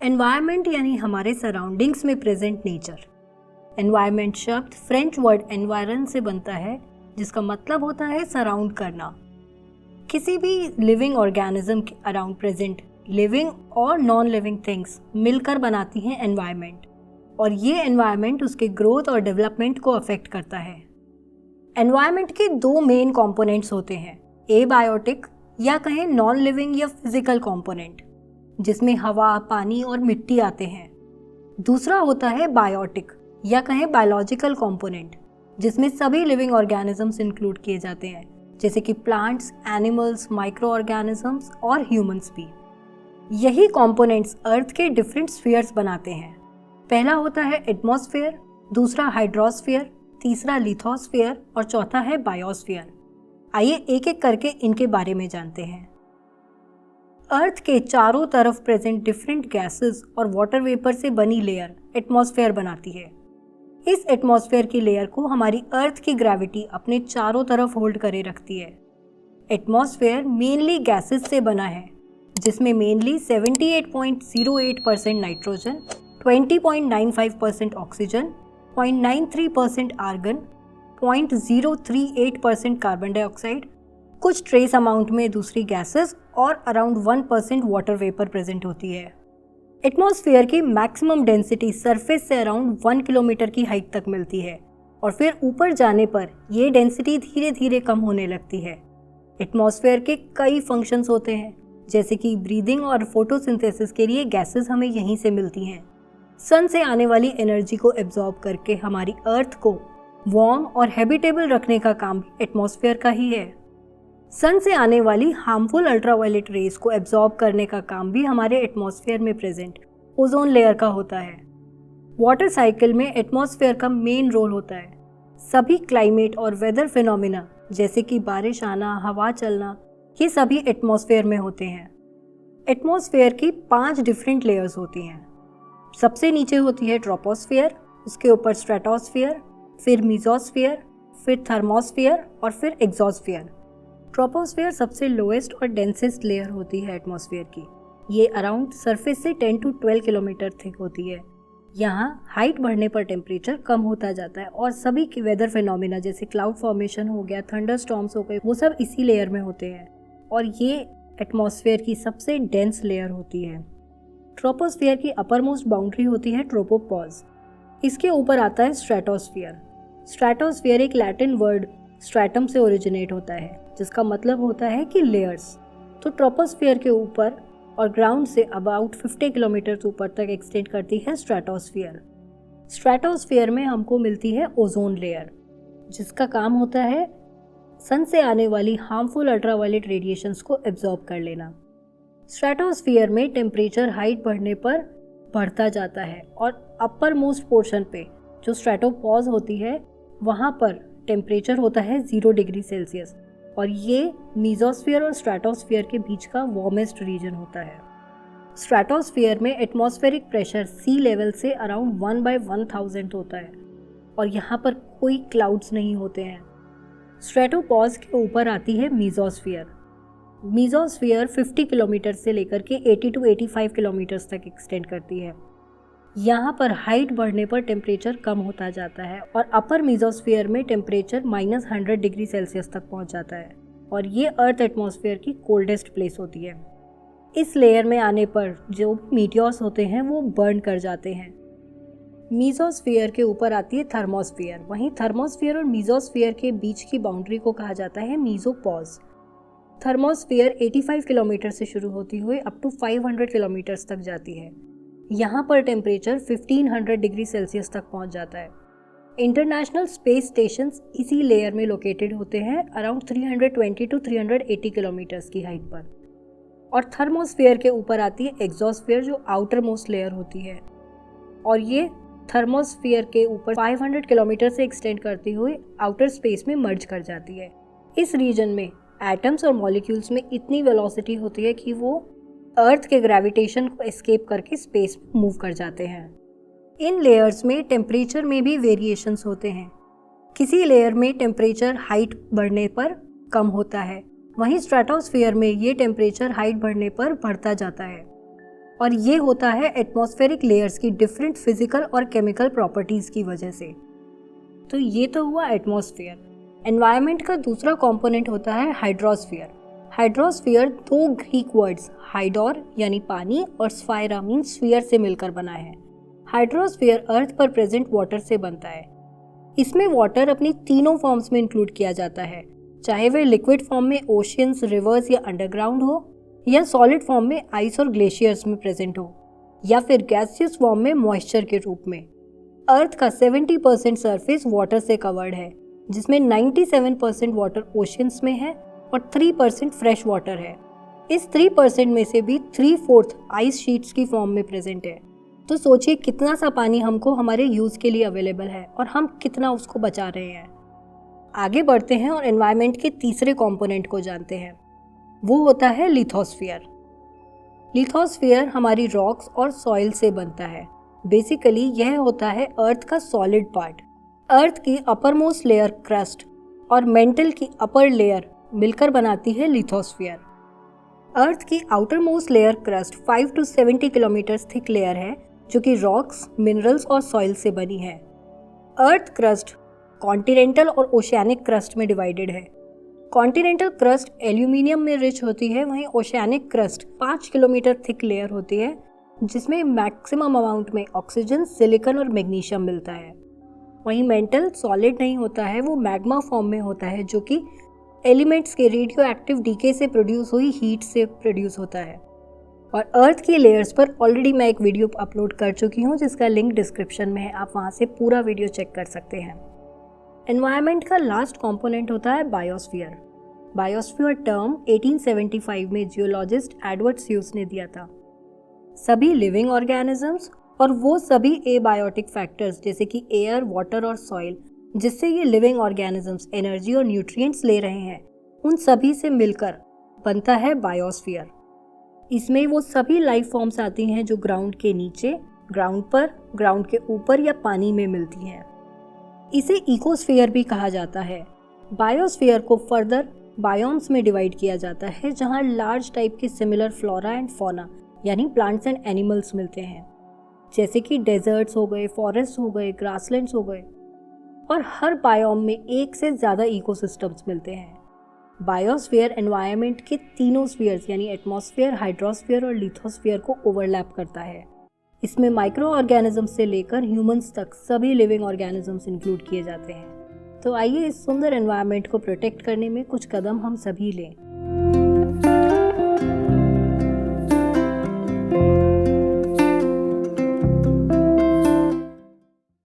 Environment यानी हमारे surroundings में प्रेजेंट नेचर। एनवायरनमेंट शब्द फ्रेंच वर्ड एनवायरन से बनता है, जिसका मतलब होता है सराउंड करना। किसी भी लिविंग ऑर्गेनिज्म के अराउंड प्रेजेंट लिविंग और नॉन लिविंग थिंग्स मिलकर बनाती हैं एनवायरनमेंट, और ये एनवायरनमेंट उसके ग्रोथ और डेवलपमेंट को अफेक्ट करता है। एनवायरनमेंट के दो मेन कंपोनेंट्स होते हैं, एबायोटिक या कहें नॉन लिविंग या फिजिकल कंपोनेंट, जिसमें हवा, पानी और मिट्टी आते हैं। दूसरा होता है बायोटिक या कहें बायोलॉजिकल कंपोनेंट, जिसमें सभी लिविंग ऑर्गेनिजम्स इंक्लूड किए जाते हैं, जैसे कि प्लांट्स, एनिमल्स, माइक्रो ऑर्गेनिजम्स और ह्यूमंस भी। यही कंपोनेंट्स अर्थ के डिफरेंट स्फीयर्स बनाते हैं। पहला होता है एटमॉस्फेयर, दूसरा हाइड्रोस्फीयर, तीसरा लिथोस्फीयर और चौथा है बायोस्फीयर। आइए एक एक करके इनके बारे में जानते हैं। अर्थ के चारों तरफ प्रेजेंट डिफरेंट गैसेस और वाटर वेपर से बनी लेयर एटमॉस्फेयर बनाती है। इस एटमॉस्फेयर की लेयर को हमारी अर्थ की ग्रेविटी अपने चारों तरफ होल्ड करे रखती है। एटमॉस्फेयर मेनली गैसेस से बना है, जिसमें mainly 78.08% nitrogen, 20.95% oxygen, 0.93% argon, 0.038% carbon dioxide, कुछ ट्रेस अमाउंट में दूसरी गैसेस और अराउंड 1% वाटर वेपर प्रेजेंट होती है। एटमॉस्फेयर की मैक्सिमम डेंसिटी सरफेस से अराउंड 1 किलोमीटर की हाइट तक मिलती है, और फिर ऊपर जाने पर ये डेंसिटी धीरे धीरे कम होने लगती है। एटमॉस्फेयर के कई फंक्शंस होते हैं, जैसे कि ब्रीदिंग और फोटोसिंथेसिस के लिए गैसेस हमें यहीं से मिलती हैं। सन से आने वाली एनर्जी को एब्जॉर्ब करके हमारी अर्थ को वार्म और हैबिटेबल रखने का काम एटमॉस्फेयर का ही है। सन से आने वाली हार्मफुल अल्ट्रावायलेट रेज को एब्जॉर्ब करने का काम भी हमारे एटमॉस्फेयर में प्रेजेंट ओजोन लेयर का होता है। वाटर साइकिल में एटमॉस्फेयर का मेन रोल होता है। सभी क्लाइमेट और वेदर फिनोमिना जैसे कि बारिश आना, हवा चलना, ये सभी एटमॉस्फेयर में होते हैं। एटमॉस्फेयर की 5 डिफरेंट लेयर्स होती हैं। सबसे नीचे होती है ट्रोपोस्फेयर, उसके ऊपर स्ट्रेटोस्फेयर, फिर मीजोस्फेयर, फिर थर्मोस्फेयर और फिर एक्सोस्फेयर। ट्रोपोस्फेयर सबसे लोएस्ट और डेंसेस्ट लेयर होती है एटमॉस्फेयर की। ये अराउंड सरफेस से 10 to 12 किलोमीटर थिक होती है। यहाँ हाइट बढ़ने पर टेम्परेचर कम होता जाता है, और सभी की वेदर फिनोमिना जैसे क्लाउड फॉर्मेशन हो गया, थंडर स्टॉर्म्स हो गए, वो सब इसी लेयर में होते हैं, और ये एटमॉस्फेयर की सबसे डेंस लेयर होती है। ट्रोपोस्फेयर की अपर मोस्ट बाउंड्री होती है ट्रोपोपॉज। इसके ऊपर आता है स्ट्रेटोस्फेयर। स्ट्रेटोस्फेयर एक लैटिन वर्ड स्ट्रैटम से ओरिजिनेट होता है, जिसका मतलब होता है कि लेयर्स। तो ट्रोपोस्फेयर के ऊपर और ग्राउंड से अबाउट 50 किलोमीटर ऊपर तक एक्सटेंड करती है स्ट्रेटोस्फेयर। स्ट्रेटोस्फेयर में हमको मिलती है ओजोन लेयर, जिसका काम होता है सन से आने वाली हार्मफुल अल्ट्रावायलेट रेडिएशंस को एब्जॉर्ब कर लेना। स्ट्रेटोस्फेयर में टेम्परेचर हाइट बढ़ने पर बढ़ता जाता है, और अपर मोस्ट पोर्शन पे जो स्ट्रेटोपॉज होती है वहाँ पर टेम्परेचर होता है 0 डिग्री सेल्सियस, और ये मीजोस्फीयर और स्ट्रेटोस्फीयर के बीच का वार्मेस्ट रीजन होता है। स्ट्रेटोस्फीयर में एटमॉस्फेरिक प्रेशर सी लेवल से अराउंड 1/1000 होता है, और यहाँ पर कोई क्लाउड्स नहीं होते हैं। स्ट्रेटोपॉज के ऊपर आती है मीजोस्फीयर। मीजोस्फीयर 50 किलोमीटर से लेकर के 80 to 85 किलोमीटर्स तक एक्सटेंड करती है। यहाँ पर हाइट बढ़ने पर टेम्परेचर कम होता जाता है, और अपर मीजोस्फीयर में टेम्परेचर -100 डिग्री सेल्सियस तक पहुँच जाता है, और ये अर्थ एटमॉस्फेयर की कोल्डेस्ट प्लेस होती है। इस लेयर में आने पर जो मीटियोर्स होते हैं वो बर्न कर जाते हैं। मीजोस्फीयर के ऊपर आती है थर्मोस्फीयर। वहीं थर्मोस्फीयर और मीजोस्फीयर के बीच की बाउंड्री को कहा जाता है मीजोपॉज। थर्मोस्फीयर 85 किलोमीटर से शुरू होती हुई अप टू 500 किलोमीटर्स तक जाती है। यहाँ पर टेम्परेचर 1500 डिग्री सेल्सियस तक पहुँच जाता है। इंटरनेशनल स्पेस स्टेशंस इसी लेयर में लोकेटेड होते हैं अराउंड 320 to 380 किलोमीटर्स की हाइट पर। और थर्मोस्फीयर के ऊपर आती है एक्सोस्फीयर, जो आउटर मोस्ट लेयर होती है, और ये थर्मोस्फीयर के ऊपर 500 किलोमीटर से एक्सटेंड करती हुई आउटर स्पेस में मर्ज कर जाती है। इस रीजन में एटम्स और मॉलिक्यूल्स में इतनी वेलोसिटी होती है कि वो अर्थ के ग्रेविटेशन को एस्केप करके स्पेस में मूव कर जाते हैं। इन लेयर्स में टेम्परेचर में भी वेरिएशंस होते हैं। किसी लेयर में टेम्परेचर हाइट बढ़ने पर कम होता है, वहीं स्ट्रेटोस्फीयर में ये टेम्परेचर हाइट बढ़ने पर बढ़ता जाता है। और ये होता है एटमॉस्फेरिक लेयर्स की डिफरेंट फिजिकल और केमिकल प्रॉपर्टीज की वजह से। तो ये तो हुआ एटमॉस्फेयर। एनवायरनमेंट का दूसरा कंपोनेंट होता है हाइड्रोस्फीयर। हाइड्रोस्फीयर दो ग्रीक वर्ड्स हाइडोर यानी पानी और स्फायरा मीन स्फीयर से मिलकर बना है। हाइड्रोस्फीयर अर्थ पर प्रेजेंट वाटर से बनता है। इसमें वाटर अपनी तीनों फॉर्म्स में इंक्लूड किया जाता है, चाहे वे लिक्विड फॉर्म में ओशियंस, रिवर्स या अंडरग्राउंड हो, या सॉलिड फॉर्म में आइस और ग्लेशियर्स में प्रेजेंट हो, या फिर गैसियस फॉर्म में मॉइस्चर के रूप में। अर्थ का 70% सरफेस वाटर से कवर्ड है, जिसमें 97% वाटर ओशियंस में है और 3% फ्रेश वाटर है। इस 3% में से भी 3/4 आइस शीट्स की फॉर्म में प्रेजेंट है। तो सोचिए कितना सा पानी हमको हमारे यूज के लिए अवेलेबल है और हम कितना उसको बचा रहे हैं। आगे बढ़ते हैं और एनवायरनमेंट के तीसरे कंपोनेंट को जानते हैं। वो होता है लिथोस्फीयर। लिथोस्फीयर हमारी रॉक्स और सॉइल से बनता है। बेसिकली यह होता है अर्थ का सॉलिड पार्ट। अर्थ की अपर मोस्ट लेयर क्रस्ट और मेंटल की अपर लेयर मिलकर बनाती है लिथोस्फीयर। अर्थ की outermost layer crust 5 to 70 kilometre thick layer है, जो कि रॉक्स, मिनरल्स और सॉइल से बनी है। अर्थ क्रस्ट कॉन्टिनेंटल और ओशियानिक क्रस्ट में डिवाइडेड है। कॉन्टिनेंटल क्रस्ट एल्यूमिनियम में रिच होती है, वहीं oceanic crust 5 kilometre thick layer होती है, जिसमें मैक्सिमम अमाउंट में ऑक्सीजन, सिलिकॉन और मैग्नीशियम मिलता है। वहीं मेंटल सॉलिड नहीं होता है, वो मैग्मा फॉर्म में होता है, जो कि एलिमेंट्स के रेडियो एक्टिव डीके से प्रोड्यूस हुई हीट से प्रोड्यूस होता है। और अर्थ की लेयर्स पर ऑलरेडी मैं एक वीडियो अपलोड कर चुकी हूँ, जिसका लिंक डिस्क्रिप्शन में है, आप वहाँ से पूरा वीडियो चेक कर सकते हैं। एनवायरनमेंट का लास्ट कंपोनेंट होता है बायोस्फीयर। बायोस्फीयर टर्म 1875 में जियोलॉजिस्ट एडवर्ड स्यूस ने दिया था। सभी लिविंग ऑर्गेनिजम्स और वो सभी एबायोटिक फैक्टर्स जैसे कि एयर, वाटर और सॉइल, जिससे ये लिविंग ऑर्गेनिजम्स एनर्जी और न्यूट्रिएंट्स ले रहे हैं, उन सभी से मिलकर बनता है बायोस्फीयर। इसमें वो सभी लाइफ फॉर्म्स आती हैं जो ग्राउंड के नीचे, ग्राउंड पर, ग्राउंड के ऊपर या पानी में मिलती हैं। इसे इकोस्फीयर भी कहा जाता है। बायोस्फीयर को फर्दर बायोम्स में डिवाइड किया जाता है, जहां लार्ज टाइप के सिमिलर फ्लोरा एंड फौना यानी प्लांट्स एंड एनिमल्स मिलते हैं, जैसे कि डेजर्ट्स हो गए, फॉरेस्ट हो गए, ग्रासलैंड्स हो गए, और हर बायोम में एक से ज़्यादा इकोसिस्टम्स मिलते हैं। बायोस्फीयर एनवायरनमेंट के तीनों स्फीयर्स यानी एटमॉस्फेयर, हाइड्रोस्फीयर और लिथोस्फीयर को ओवरलैप करता है। इसमें माइक्रो ऑर्गेनिजम्स से लेकर ह्यूमंस तक सभी लिविंग ऑर्गेनिजम्स इंक्लूड किए जाते हैं। तो आइए इस सुंदर एनवायरनमेंट को प्रोटेक्ट करने में कुछ कदम हम सभी लें।